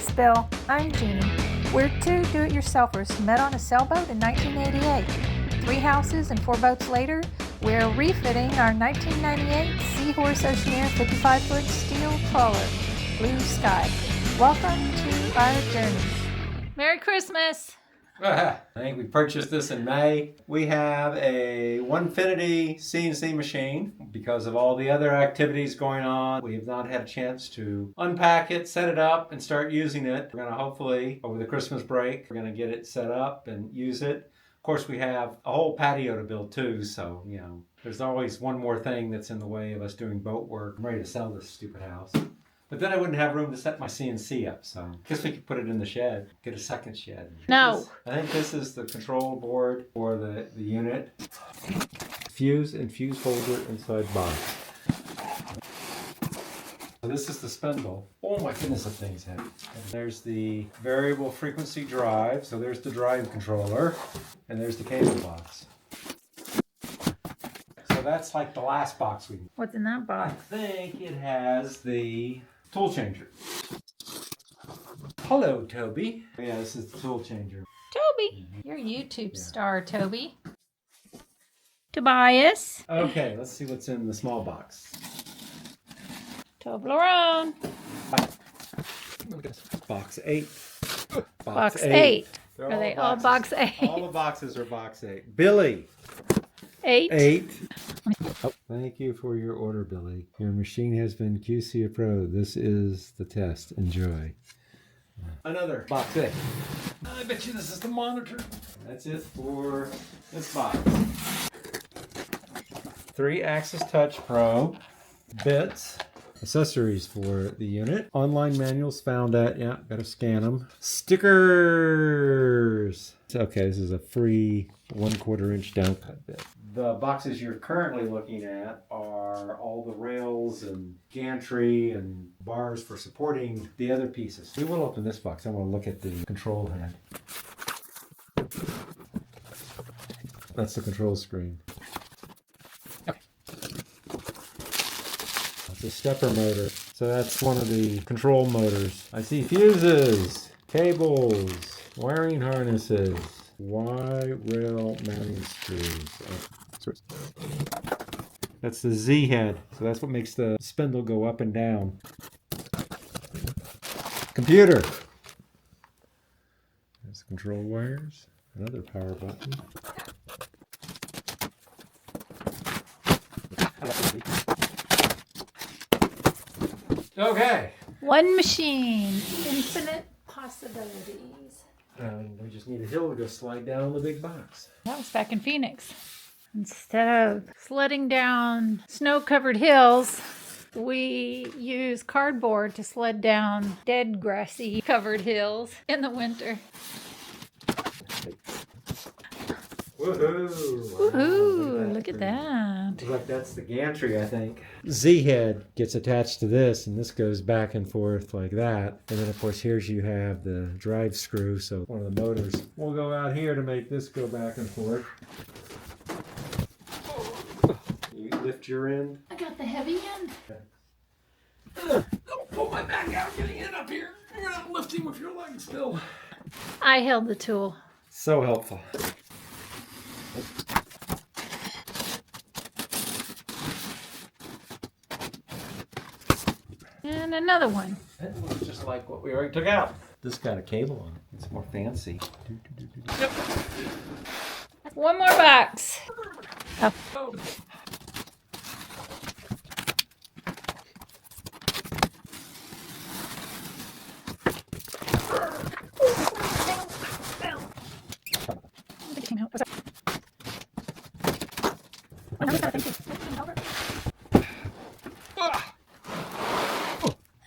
Thanks, Bill. I'm Jeannie. We're two do-it-yourselfers met on a sailboat in 1988. 3 houses and 4 boats later, we're refitting our 1998 Seahorse Oceaneer 55-foot steel trawler, Blue Sky. Welcome to our journey. Merry Christmas! I think we purchased this in May. We have a Onefinity CNC machine. Because of all the other activities going on, we have not had a chance to unpack it, set it up, and start using it. We're going to hopefully, over the Christmas break, we're going to get it set up and use it. Of course, we have a whole patio to build too, so, you know, there's always one more thing that's in the way of us doing boat work. I'm ready to sell this stupid house. But then I wouldn't have room to set my CNC up, so I guess we could put it in the shed, get a second shed. No. I think this is the control board for the unit. Fuse and fuse holder inside box. So this is the spindle. Oh my goodness, the thing's heavy. And there's the variable frequency drive. So there's the drive controller. And there's the cable box. So that's like the last box we... What's in that I box? think it has the tool changer. Hello, Toby. Yeah, this is the tool changer. Toby! You're a YouTube star, Toby. Tobias. Okay, let's see what's in the small box. Toblerone. Box 8. Box 8. They're Are they all box 8? All the boxes are box 8. Billy. 8. 8. Oh, thank you for your order, Billy. Your machine has been QC approved. This is the test. Enjoy. Another box 8. I bet you this is the monitor. That's it for this box. 3-axis touch pro. Bits. Accessories for the unit. Online manuals found at, gotta scan them. Stickers. Okay, this is a free 1/4 inch downcut bit. The boxes you're currently looking at are all the rails and gantry and bars for supporting the other pieces. We will open this box. I want to look at the control head. That's the control screen. It's a stepper motor. So that's one of the control motors. I see fuses, cables, wiring harnesses, Y-rail mounting screws. That's the Z head. So that's what makes the spindle go up and down. Computer. There's the control wires. Another power button. Okay. One machine. Infinite possibilities. We just need a hill to go slide down the big box. That was back in Phoenix. Instead of sledding down snow-covered hills, we use cardboard to sled down dead grassy covered hills in the winter. Woohoo! Woohoo! Look at that. Looks like that's the gantry, I think. Z head gets attached to this, and this goes back and forth like that. And then, of course, here's you have the drive screw, so one of the motors will go out here to make this go back and forth. You lift your end. I got the heavy end. Don't pull my back out getting it up here. You're not lifting with your legs still. I held the tool. So helpful. And another one. That looks just like what we already took out. This got a cable on it. It's more fancy. Yep. One more box. Oh.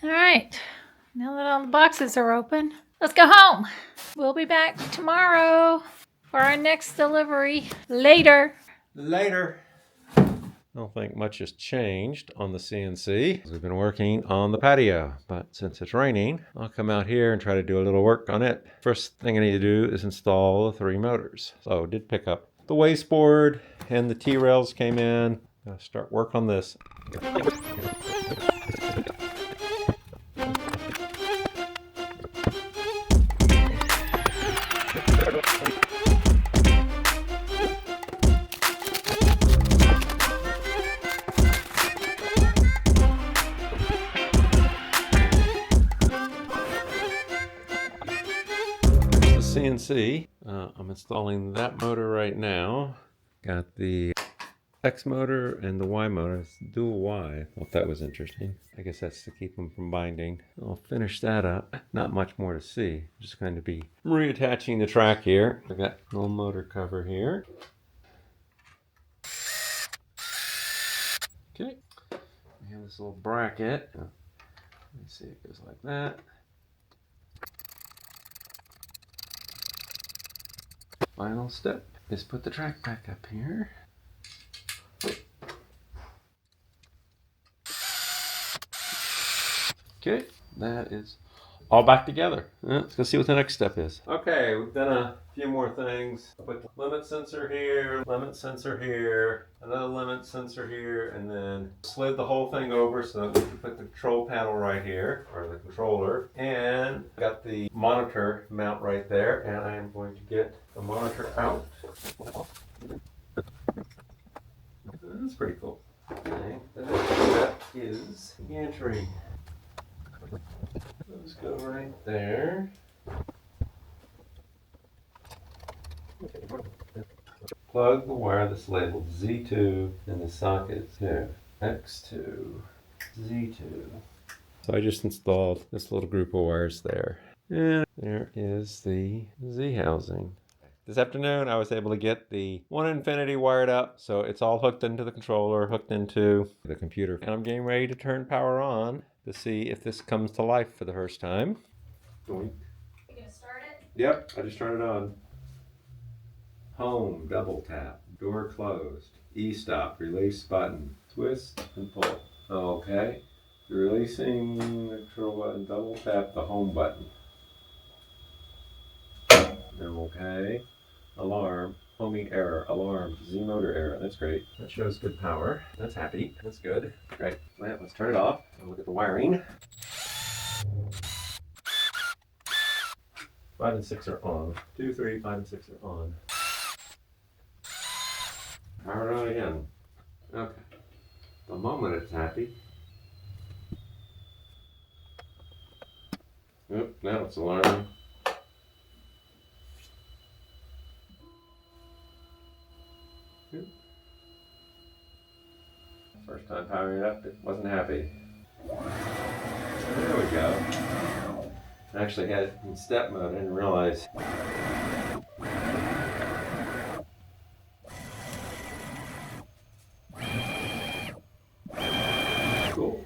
All right, now that all the boxes are open, let's go home. We'll be back tomorrow for our next delivery. Later. I don't think much has changed on the CNC. We've been working on the patio, but since it's raining, I'll come out here and try to do a little work on it. First thing I need to do is install the 3 motors. So I did pick up the wasteboard and the T-rails came in. I'll start work on this. CNC. I'm installing that motor right now. Got the X motor and the Y motor. It's dual Y. I thought that was interesting. I guess that's to keep them from binding. I'll finish that up. Not much more to see. Just going to be reattaching the track here. I got a little motor cover here. Okay. We have this little bracket. Let me see, it goes like that. Final step is put the track back up here. Okay, that is all back together. Let's go see what the next step is. Okay, we've done a few more things. Put the limit sensor here, another limit sensor here, and then slid the whole thing over so that we can put the control panel right here, or the controller, and got the monitor mount right there, and I am going to get the monitor out. That's pretty cool. Okay, the next step is the entry. Those go right there. Plug the wire that's labeled Z2 in the socket here. X2, Z2. So I just installed this little group of wires there. And there is the Z housing. This afternoon I was able to get the Onefinity wired up, so it's all hooked into the controller, hooked into the computer. And I'm getting ready to turn power on to see if this comes to life for the first time. Doink. You gonna start it? Yep, I just turned it on. Home, double tap, door closed, E-stop, release button, twist and pull. Okay, releasing the control button, double tap the home button. Okay, alarm, homing error, alarm, Z motor error, that's great. That shows good power, that's happy, that's good. Great, well, let's turn it off and look at the wiring. 5 and 6 are on. 2, 3, 5, and 6 are on. Power it on again. Okay. The moment it's happy. Oop, now it's alarming. Oop. First time powering it up, it wasn't happy. There we go. I actually had it in step mode, I didn't realize. Cool.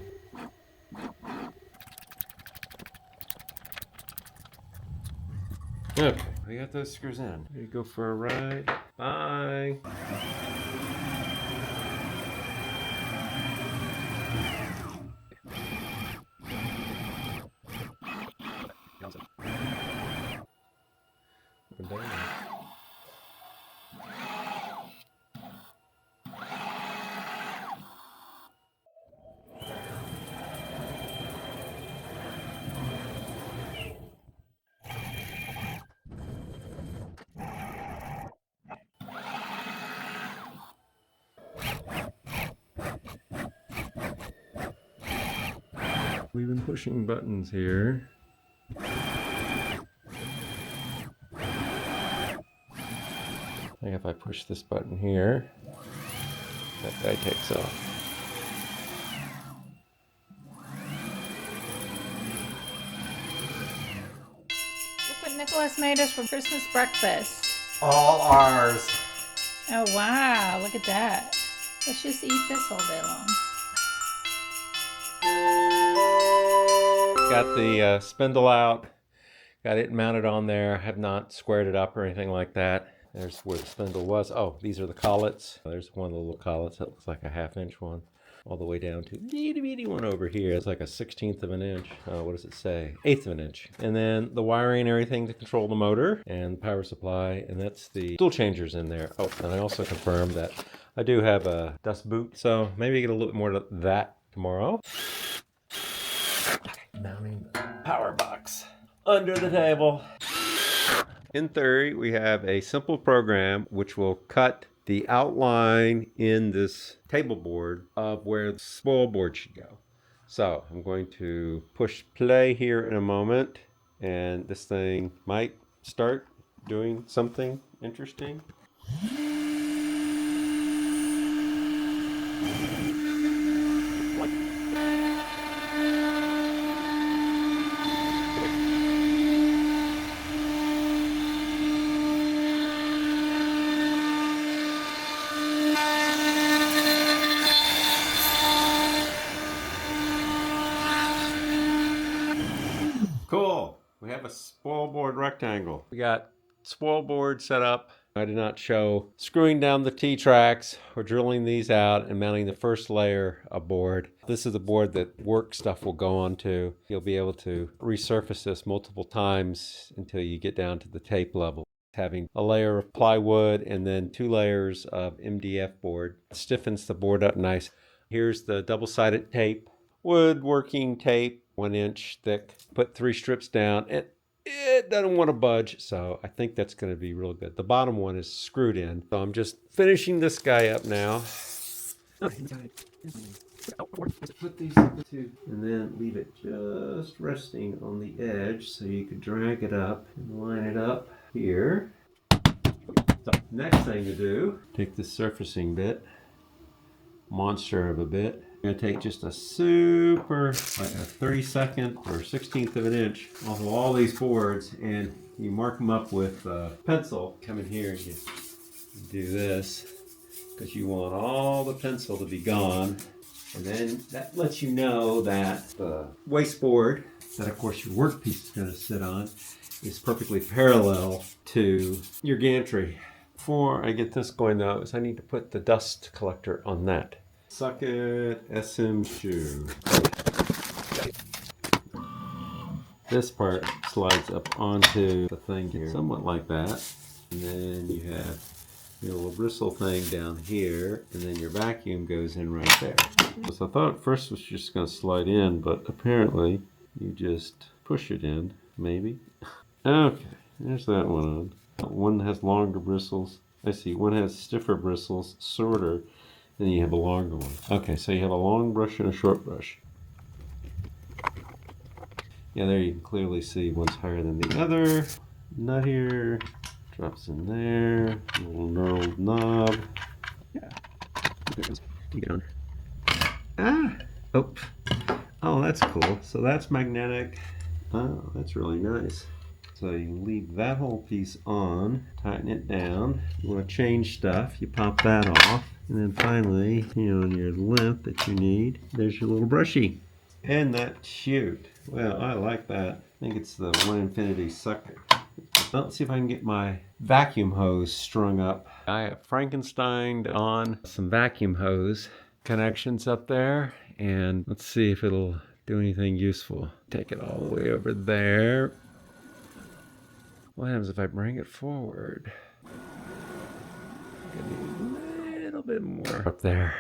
Okay, we got those screws in. Ready to go for a ride. Bye. We've been pushing buttons here. I think if I push this button here, that guy takes off. Look what Nicholas made us for Christmas breakfast. All ours. Oh wow, look at that. Let's just eat this all day long. Got the spindle out, got it mounted on there. Have not squared it up or anything like that. There's where the spindle was. Oh, these are the collets. There's one of the little collets that looks like a 1/2 inch one, all the way down to the itty bitty one over here. It's like a 1/16 of an inch. What does it say? 1/8 of an inch. And then the wiring and everything to control the motor and the power supply. And that's the tool changers in there. Oh, and I also confirmed that I do have a dust boot. So maybe get a little bit more of that tomorrow. Mounting the power box under the table. In theory, we have a simple program which will cut the outline in this table board of where the spoil board should go. So I'm going to push play here in a moment, and this thing might start doing something interesting. Cool. We have a spoil board rectangle. We got spoil board set up. I did not show screwing down the T-tracks or drilling these out and mounting the first layer of board. This is the board that work stuff will go onto. You'll be able to resurface this multiple times until you get down to the tape level. Having a layer of plywood and then 2 layers of MDF board stiffens the board up nice. Here's the double-sided tape, woodworking tape, 1 inch thick. Put 3 strips down. It doesn't want to budge, so I think that's going to be real good. The bottom one is screwed in, so I'm just finishing this guy up now. Put these two, and then leave it just resting on the edge so you could drag it up and line it up here. So next thing to do, take this surfacing bit, monster of a bit. I'm going to take just a super, like a 32nd or 16th of an inch off of all these boards, and you mark them up with a pencil. Come in here and you do this because you want all the pencil to be gone. And then that lets you know that the waste board, that of course your workpiece is going to sit on, is perfectly parallel to your gantry. Before I get this going though, is I need to put the dust collector on that. Suck it, SM shoe. This part slides up onto the thing here, somewhat like that. And then you have your little bristle thing down here, and then your vacuum goes in right there. So I thought at first it was just going to slide in, but apparently you just push it in, maybe. Okay, there's that one on. One has longer bristles. I see, one has stiffer bristles, shorter. Then you have a longer one. Okay, so you have a long brush and a short brush. Yeah, there you can clearly see one's higher than the other. Nut here, drops in there, little knurled knob. Yeah. Get on. Ah! Oh. Oh, that's cool. So that's magnetic. Oh, that's really nice. So you leave that whole piece on, tighten it down. You want to change stuff, you pop that off. And then finally, on your length that you need, there's your little brushy. And that chute. Well, I like that. I think it's the Onefinity sucker. Let's see if I can get my vacuum hose strung up. I have Frankensteined on some vacuum hose connections up there. And let's see if it'll do anything useful. Take it all the way over there. What happens if I bring it forward? A little bit more up there.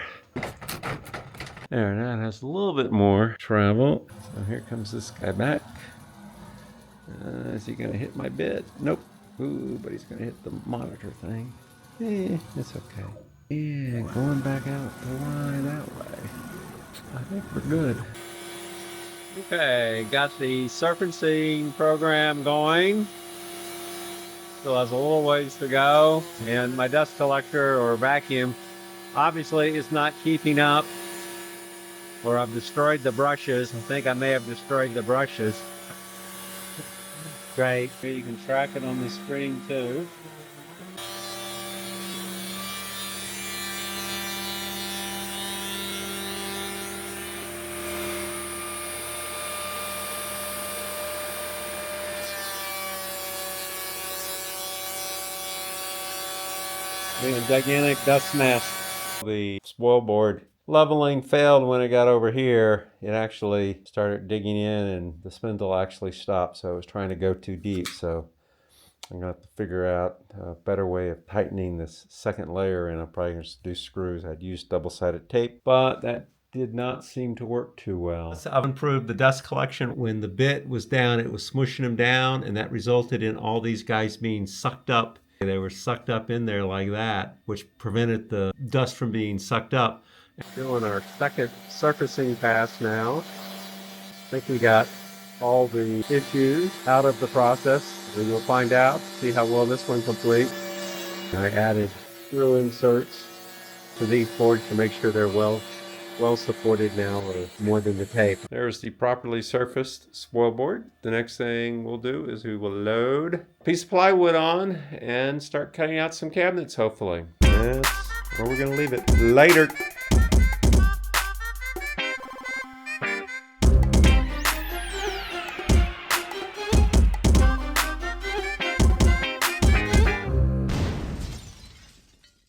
There, now it has a little bit more travel. So here comes this guy back. Is he gonna hit my bit? Nope. Ooh, but he's gonna hit the monitor thing. It's okay. Yeah, going back out the line that way. I think we're good. Okay, got the surfacing program going. Still has a little ways to go, and my dust collector or vacuum obviously is not keeping up, or I've destroyed the brushes. I think I may have destroyed the brushes. Great. You can track it on the screen too. A gigantic dust nest. The spoil board leveling failed when it got over here. It actually started digging in and the spindle actually stopped, so it was trying to go too deep. So I'm going to have to figure out a better way of tightening this second layer, and I'm probably going to do screws. I'd used double-sided tape, but that did not seem to work too well. I've improved the dust collection. When the bit was down, it was smushing them down, and that resulted in all these guys being sucked up. They were sucked up in there like that, which prevented the dust from being sucked up. Doing our second surfacing pass now. I think we got all the issues out of the process. And we'll find out, see how well this one completes. I added screw inserts to these boards to make sure they're well supported now, or more than the tape. There's the properly surfaced spoil board. The next thing we'll do is we will load a piece of plywood on and start cutting out some cabinets, hopefully. That's where we're gonna leave it. Later.